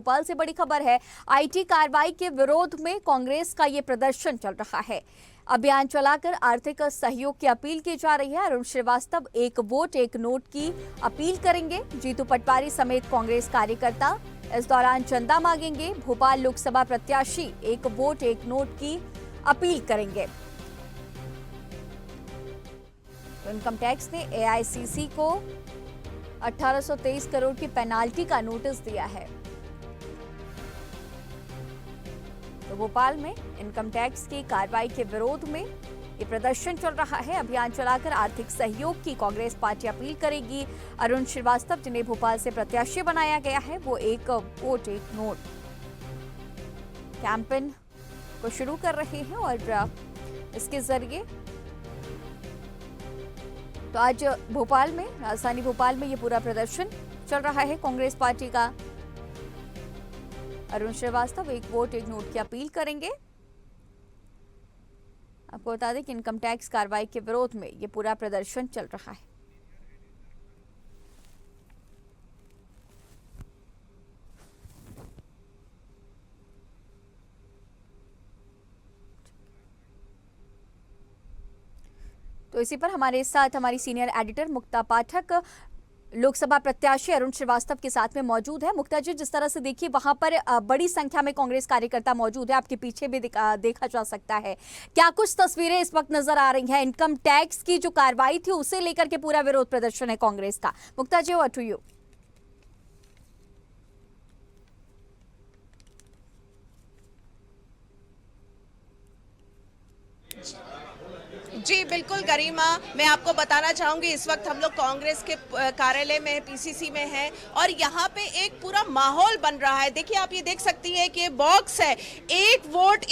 भोपाल से बड़ी खबर है। आईटी कार्रवाई के विरोध में कांग्रेस का ये प्रदर्शन चल रहा है। अभियान चलाकर आर्थिक सहयोग की अपील की जा रही है। अरुण श्रीवास्तव एक वोट एक नोट की अपील करेंगे। जीतू पटवारी समेत कांग्रेस कार्यकर्ता इस दौरान चंदा मांगेंगे। भोपाल लोकसभा प्रत्याशी एक वोट एक नोट की अपील करेंगे। इनकम टैक्स ने एआईसीसी को 1823 करोड़ की पेनाल्टी का नोटिस दिया है। तो भोपाल में इनकम टैक्स की कार्रवाई के विरोध में ये प्रदर्शन चल रहा है। अभियान चलाकर आर्थिक सहयोग की कांग्रेस पार्टी अपील करेगी। अरुण श्रीवास्तव, जिन्हें भोपाल से प्रत्याशी बनाया गया है, वो एक वोट एक नोट कैंपेन को शुरू कर रहे हैं और इसके जरिए तो आज भोपाल में, राजधानी भोपाल में ये पूरा प्रदर्शन चल रहा है कांग्रेस पार्टी का। अरुण श्रीवास्तव एक वोट एक नोट की अपील करेंगे। आपको बता दें कि इनकम टैक्स कार्रवाई के विरोध में ये पूरा प्रदर्शन चल रहा है। तो इसी पर हमारे साथ हमारी सीनियर एडिटर मुक्ता पाठक लोकसभा प्रत्याशी अरुण श्रीवास्तव के साथ में मौजूद है। मुक्ता जी, जिस तरह से देखिए वहां पर बड़ी संख्या में कांग्रेस कार्यकर्ता मौजूद है, आपके पीछे भी देखा जा सकता है। क्या कुछ तस्वीरें इस वक्त नजर आ रही हैं? इनकम टैक्स की जो कार्रवाई थी उसे लेकर के पूरा विरोध प्रदर्शन है कांग्रेस का। मुक्ता जी, ओवर टू यू। जी बिल्कुल गरिमा, मैं आपको बताना चाहूंगी इस वक्त हम लोग कांग्रेस के कार्यालय में, पीसीसी में हैं और यहाँ पे एक पूरा माहौल बन रहा है। देखिए, आप ये देख सकती हैं कि बॉक्स है, एक वोट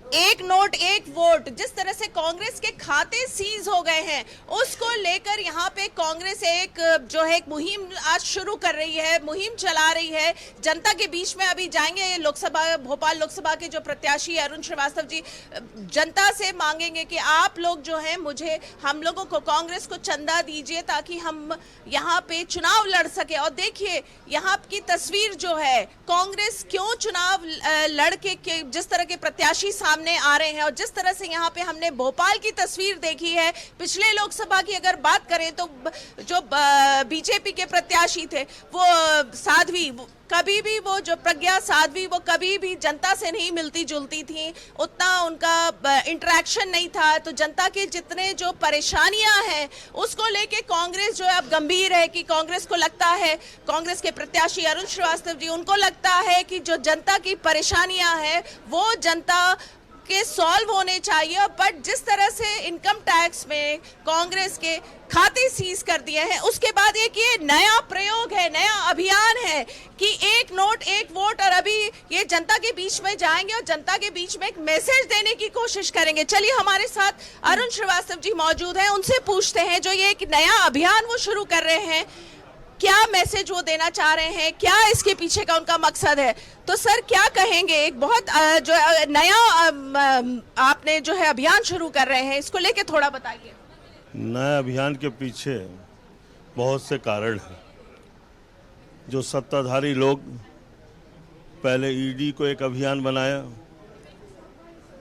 एक नोट एक वोट। जिस तरह से कांग्रेस के खाते सीज हो गए हैं उसको लेकर यहाँ पे कांग्रेस एक जो है एक मुहिम आज शुरू कर रही है, मुहिम चला रही है। जनता के बीच में अभी जाएंगे लोकसभा, भोपाल लोकसभा के जो प्रत्याशी अरुण श्रीवास्तव जी जनता से मांगेंगे कि आप लोग जो है हम लोगों को, कांग्रेस को चंदा दीजिए ताकि हम यहाँ पे चुनाव लड़ सके। और देखिए यहाँ की तस्वीर जो है, कांग्रेस क्यों चुनाव लड़ के जिस तरह के प्रत्याशी सामने आ रहे हैं और जिस तरह से यहाँ पे हमने भोपाल की तस्वीर देखी है। पिछले लोकसभा की अगर बात करें तो जो बीजेपी के प्रत्याशी थे वो साध्वी, कभी भी वो जो प्रज्ञा साध्वी, वो कभी भी जनता से नहीं मिलती जुलती थी, उतना उनका इंटरेक्शन नहीं था। तो जनता के जितने जो परेशानियां हैं उसको लेके कांग्रेस जो है अब गंभीर है कि कांग्रेस को लगता है, कांग्रेस के प्रत्याशी अरुण श्रीवास्तव जी, उनको लगता है कि जो जनता की परेशानियां हैं वो जनता के सॉल्व होने चाहिए। बट जिस तरह से इनकम टैक्स में कांग्रेस के खाते सीज कर दिए हैं, उसके बाद एक ये नया प्रयोग है, नया अभियान है कि एक नोट एक वोट, और अभी ये जनता के बीच में जाएंगे और जनता के बीच में एक मैसेज देने की कोशिश करेंगे। चलिए, हमारे साथ अरुण श्रीवास्तव जी मौजूद हैं, उनसे पूछते हैं जो ये एक नया अभियान वो शुरू कर रहे हैं, क्या मैसेज वो देना चाह रहे हैं, क्या इसके पीछे का उनका मकसद है। तो सर, क्या कहेंगे, एक बहुत जो नया आपने जो है अभियान शुरू कर रहे हैं, इसको लेके थोड़ा बताइए। नए अभियान के पीछे बहुत से कारण हैं। जो सत्ताधारी लोग पहले ईडी को एक अभियान बनाया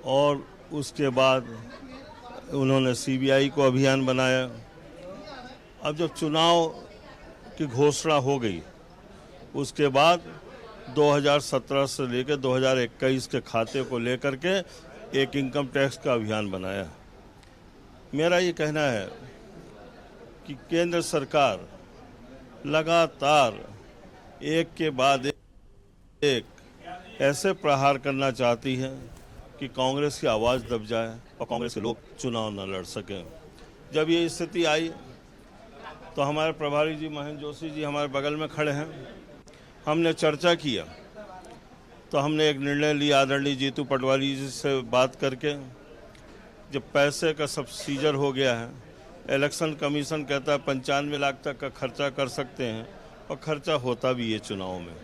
और उसके बाद उन्होंने सीबीआई को अभियान बनाया। अब जब चुनाव की घोषणा हो गई उसके बाद 2017 से लेकर 2021 के खाते को लेकर के एक इनकम टैक्स का अभियान बनाया। मेरा ये कहना है कि केंद्र सरकार लगातार एक के बाद एक ऐसे प्रहार करना चाहती है कि कांग्रेस की आवाज़ दब जाए और कांग्रेस के लोग चुनाव न लड़ सकें। जब ये स्थिति आई तो हमारे प्रभारी जी महेंद्र जोशी जी हमारे बगल में खड़े हैं। हमने चर्चा किया तो हमने एक निर्णय लिया, आदरणीय जीतू पटवारी जी से बात करके, जब पैसे का सब सीजर हो गया है, इलेक्शन कमीशन कहता है 95 लाख तक का खर्चा कर सकते हैं और खर्चा होता भी है चुनाव में।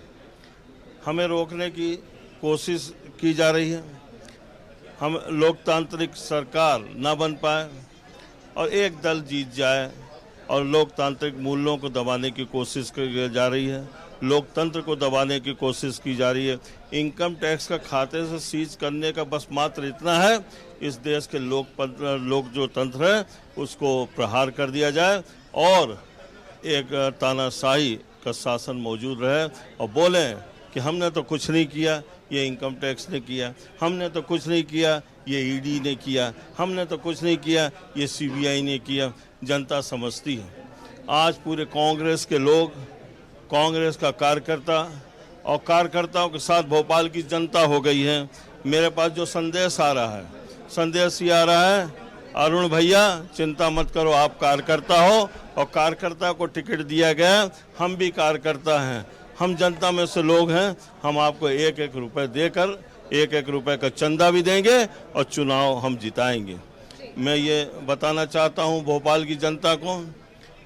हमें रोकने की कोशिश की जा रही है। हम लोकतांत्रिक सरकार ना बन पाए और एक दल जीत जाए और लोकतांत्रिक मूल्यों को दबाने की कोशिश की जा रही है। लोकतंत्र को दबाने की कोशिश की जा रही है। इनकम टैक्स का खाते से सीज करने का बस मात्र इतना है, इस देश के लोक जो तंत्र है उसको प्रहार कर दिया जाए और एक तानाशाही का शासन मौजूद रहे और बोलें कि हमने तो कुछ नहीं किया, ये इनकम टैक्स ने किया, हमने तो कुछ नहीं किया, ये ईडी ने किया, हमने तो कुछ नहीं किया, ये सीबीआई ने किया। जनता समझती है। आज पूरे कांग्रेस के लोग, कांग्रेस का कार्यकर्ता और कार्यकर्ताओं के साथ भोपाल की जनता हो गई है। मेरे पास जो संदेश आ रहा है, संदेश ये आ रहा है, अरुण भैया चिंता मत करो, आप कार्यकर्ता हो और कार्यकर्ता को टिकट दिया गया, हम भी कार्यकर्ता हैं, हम जनता में से लोग हैं, हम आपको एक एक रुपए देकर एक एक रुपए का चंदा भी देंगे और चुनाव हम जिताएंगे। मैं ये बताना चाहता हूँ भोपाल की जनता को,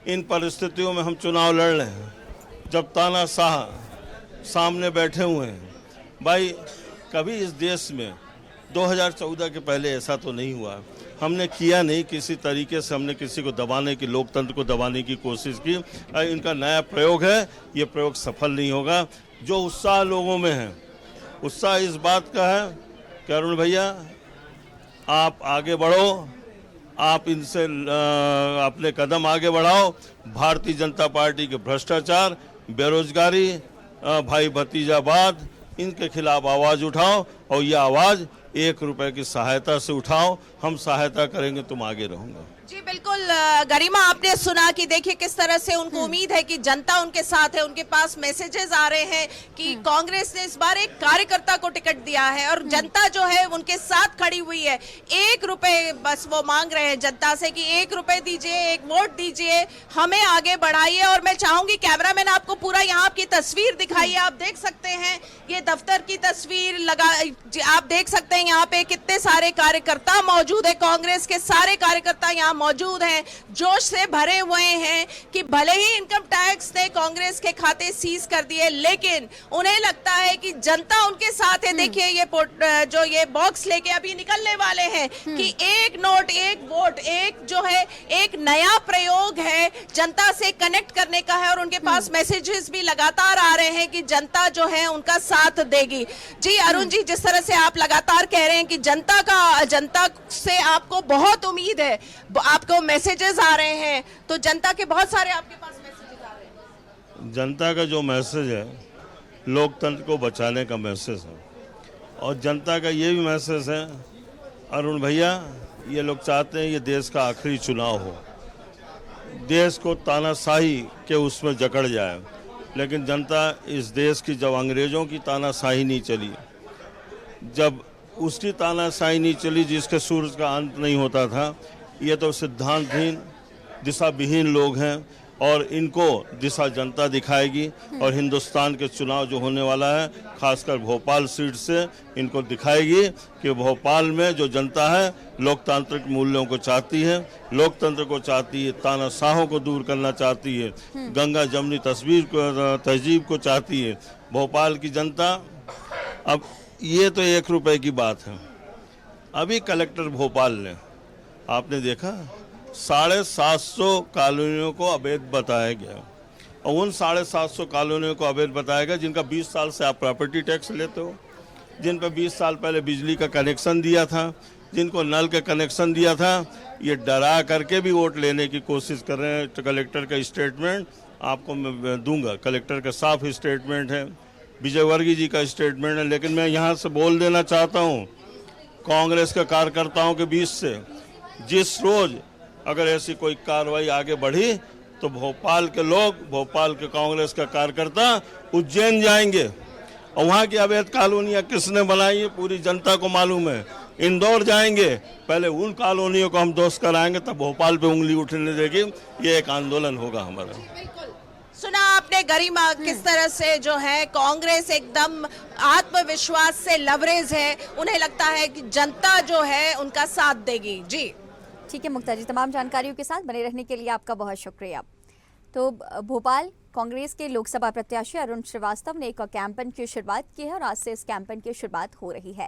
इन परिस्थितियों में हम चुनाव लड़ रहे हैं जब तानाशाह सामने बैठे हुए हैं। भाई कभी इस देश में 2014 के पहले ऐसा तो नहीं हुआ, हमने किया नहीं, किसी तरीके से हमने किसी को दबाने की, लोकतंत्र को दबाने की कोशिश की। इनका नया प्रयोग है, ये प्रयोग सफल नहीं होगा। जो उत्साह लोगों में है, उत्साह इस बात का है कि अरुण भैया आप आगे बढ़ो, आप इनसे अपने कदम आगे बढ़ाओ। भारतीय जनता पार्टी के भ्रष्टाचार, बेरोजगारी, भाई भतीजावाद, इनके खिलाफ आवाज़ उठाओ और ये आवाज़ 1 रुपए की सहायता से उठाओ। हम सहायता करेंगे, तुम आगे रहोगे। जी बिल्कुल गरिमा, आपने सुना कि देखिए किस तरह से उनको उम्मीद है कि जनता उनके साथ है। उनके पास मैसेजेस आ रहे हैं कि कांग्रेस ने इस बार एक कार्यकर्ता को टिकट दिया है और जनता जो है उनके साथ खड़ी हुई है। 1 रुपए बस वो मांग रहे हैं जनता से कि 1 रुपए दीजिए, 1 वोट दीजिए, हमें आगे बढ़ाइए। और मैं चाहूंगी कैमरामैन आपको पूरा यहाँ की तस्वीर दिखाइए। आप देख सकते हैं ये दफ्तर की तस्वीर लगा, आप देख सकते हैं यहाँ पे कितने सारे कार्यकर्ता मौजूद है। कांग्रेस के सारे कार्यकर्ता यहाँ मौजूद हैं, जोश से भरे हुए हैं कि भले ही इनकम टैक्स ने कांग्रेस के खाते सीज कर दिए, लेकिन उन्हें लगता है कि जनता उनके साथ है। देखिए ये बॉक्स लेके अभी निकलने वाले हैं कि 1 नोट 1 वोट, एक जो है एक नया प्रयोग है, जनता से कनेक्ट करने का है और उनके पास मैसेजेस भी लगातार आ रहे हैं कि जनता जो है उनका साथ देगी। जी अरुण जी, जिस तरह से आप लगातार कह रहे हैं कि जनता से आपको बहुत उम्मीद है, आपको मैसेजेस आ रहे हैं, तो जनता के बहुत सारे आपके पास मैसेजेस आ रहे हैं। जनता का जो मैसेज है, लोकतंत्र को बचाने का मैसेज है और जनता का ये भी मैसेज है, अरुण भैया ये लोग चाहते हैं ये देश का आखिरी चुनाव हो, देश को तानाशाही के उसमें जकड़ जाए। लेकिन जनता इस देश की जब अंग्रेजों की तानाशाही नहीं चली, जब उसकी तानाशाही नहीं चली जिसके सूरज का अंत नहीं होता था, ये तो सिद्धांतहीन, दिशा विहीन लोग हैं और इनको दिशा जनता दिखाएगी। और हिंदुस्तान के चुनाव जो होने वाला है, खासकर भोपाल सीट से इनको दिखाएगी कि भोपाल में जो जनता है लोकतांत्रिक मूल्यों को चाहती है, लोकतंत्र को चाहती है, तानाशाहों को दूर करना चाहती है, गंगा जमुनी तहजीब को चाहती है। भोपाल की जनता, अब ये तो 1 रुपए की बात है। अभी कलेक्टर भोपाल ने, आपने देखा 750 कॉलोनियों को अवैध बताया गया और उन 750 कॉलोनियों को अवैध बताया गया जिनका 20 साल से आप प्रॉपर्टी टैक्स लेते हो, जिन पर 20 साल पहले बिजली का कनेक्शन दिया था, जिनको नल का कनेक्शन दिया था। ये डरा करके भी वोट लेने की कोशिश कर रहे हैं। तो कलेक्टर का स्टेटमेंट आपको मैं दूंगा, कलेक्टर का साफ स्टेटमेंट है, विजयवर्गीय जी का स्टेटमेंट है। लेकिन मैं यहाँ से बोल देना चाहता हूँ कांग्रेस के कार्यकर्ताओं के बीच से, जिस रोज अगर ऐसी कोई कार्रवाई आगे बढ़ी तो भोपाल के लोग, भोपाल के कांग्रेस का कार्यकर्ता उज्जैन जाएंगे और वहाँ की अवैध कॉलोनियाँ किसने बनाई है पूरी जनता को मालूम है। इंदौर जाएंगे, पहले उन कॉलोनियों को हम ध्वस्त कराएंगे, तब भोपाल पे उंगली उठने देगी। ये एक आंदोलन होगा हमारा। सुना आपने गरिमा, किस तरह से जो है कांग्रेस एकदम आत्मविश्वास से लवरेज है, उन्हें लगता है कि जनता जो है उनका साथ देगी। जी ठीक है मुक्ता जी, तमाम जानकारियों के साथ बने रहने के लिए आपका बहुत शुक्रिया। तो भोपाल कांग्रेस के लोकसभा प्रत्याशी अरुण श्रीवास्तव ने एक कैंपेन की शुरुआत की है और आज से इस कैंपेन की शुरुआत हो रही है।